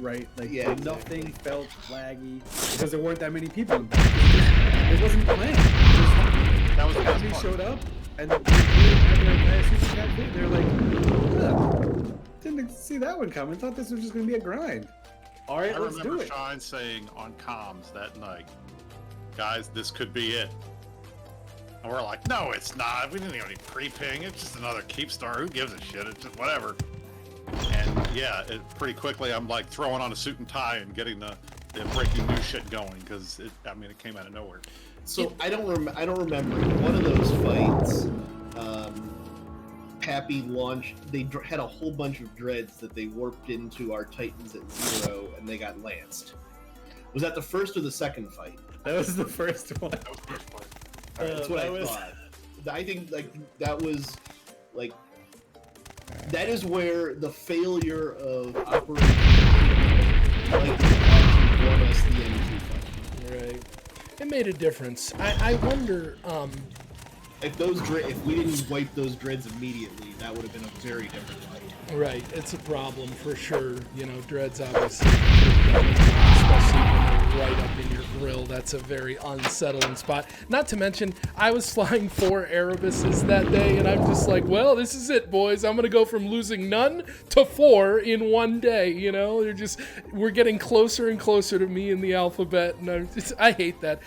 right? Like Yeah, nothing felt laggy because there weren't that many people involved. It wasn't planned. That was the company showed up and they're like, didn't see that one coming. Thought this was just gonna be a grind. All right, let's do it. I remember Sean saying on comms that night, guys, this could be it. And we're like, no, it's not. We didn't even need pre-ping. It's just another keep star. Who gives a shit? It's just whatever. And yeah, pretty quickly, I'm like throwing on a suit and tie and getting the breaking news shit going because it came out of nowhere. So I don't remember one of those fights. Pappy launched. They had a whole bunch of dreads that they warped into our Titans at 0, and they got lanced. Was that the first or the second fight? That was the first one. That was the first fight. All right, that's what I thought. I think that was that is where the failure of Operation won us the M2 fight. Right. It made a difference. I wonder. If we didn't wipe those dreads immediately, that would have been a very different fight. Right, it's a problem for sure. You know, dreads obviously, especially when they're right up in your grill. That's a very unsettling spot. Not to mention, I was flying 4 Erebuses that day, and I'm just like, well, this is it, boys. I'm gonna go from losing none to 4 in one day. You know, we're getting closer and closer to me in the alphabet, and I hate that.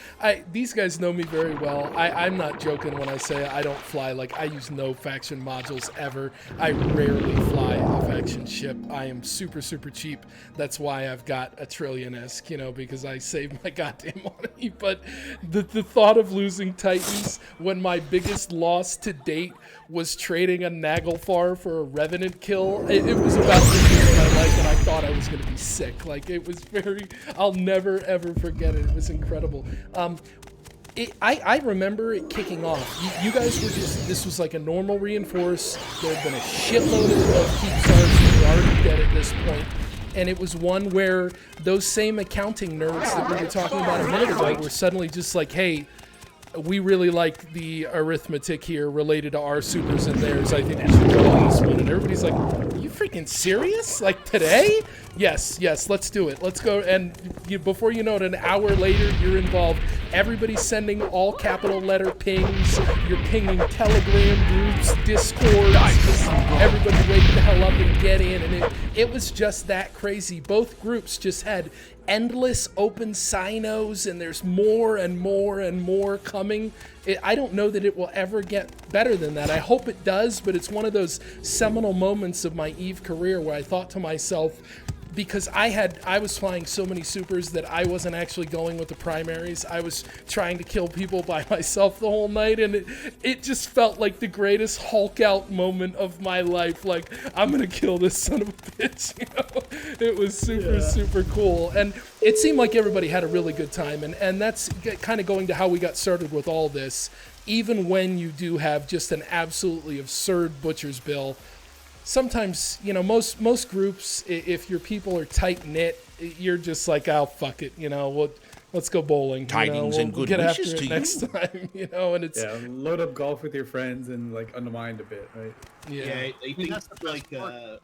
These guys know me very well. I'm not joking when I say I don't fly. Like, I use no faction modules ever. I rarely fly a faction ship. I am super, super cheap. That's why I've got a Trillion-esque, you know, because I save my goddamn money. But the thought of losing Titans when my biggest loss to date was trading a Naglfar for a Revenant kill, it was about the year of my life, and I thought I was going to be sick. Like, it was I'll never, ever forget it. It was incredible. I remember it kicking off. You guys were this was like a normal reinforce. There had been a shitload of keep stars who were already dead at this point. And it was one where those same accounting nerds that we were talking about a minute ago were suddenly just like, hey, we really like the arithmetic here related to our supers and theirs. I think we should go on this one. And everybody's like, are you freaking serious? Like, today? Yes, let's do it. Let's go. And before you know it, an hour later, you're involved. Everybody's sending all capital letter pings. You're pinging Telegram groups, Discords. Everybody wake the hell up and get in. And it was just that crazy. Both groups just had endless open sinos, and there's more and more and more coming. I don't know that it will ever get better than that. I hope it does, but it's one of those seminal moments of my EVE career where I thought to myself, because I was flying so many supers that I wasn't actually going with the primaries. I was trying to kill people by myself the whole night, and it just felt like the greatest Hulk out moment of my life. Like, I'm gonna kill this son of a bitch, you know? It was super cool. And it seemed like everybody had a really good time, and that's kind of going to how we got started with all this. Even when you do have just an absolutely absurd butcher's bill, sometimes, you know, most groups, if your people are tight-knit, you're just like, oh, fuck it, you know, let's go bowling. Tidings and good get wishes after it to next you. time, you know, and it's... Yeah, load up golf with your friends and, like, unwind a bit, right? Yeah, I think that's like, I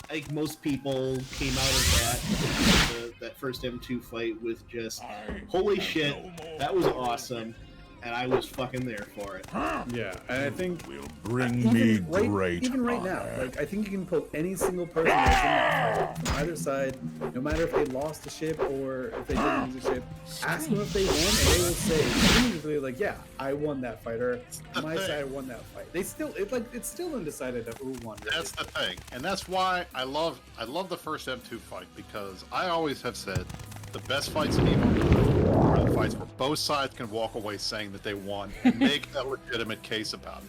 think most people came out of that first M2 fight with just, holy shit, that was awesome. And I was fucking there for it. Yeah, and I think will bring me great even right now, like, I think you can pull any single person that's in that fight from either side, no matter if they lost a ship or if they didn't lose a ship. Ask them if they won, and they will say immediately, like, yeah, I won that fight, or my side won that fight. It's still undecided of who won. Really. That's the thing, and that's why I love the first M2 fight, because I always have said the best fights in EVE are the fights where both sides can walk away saying that they won and make a legitimate case about it.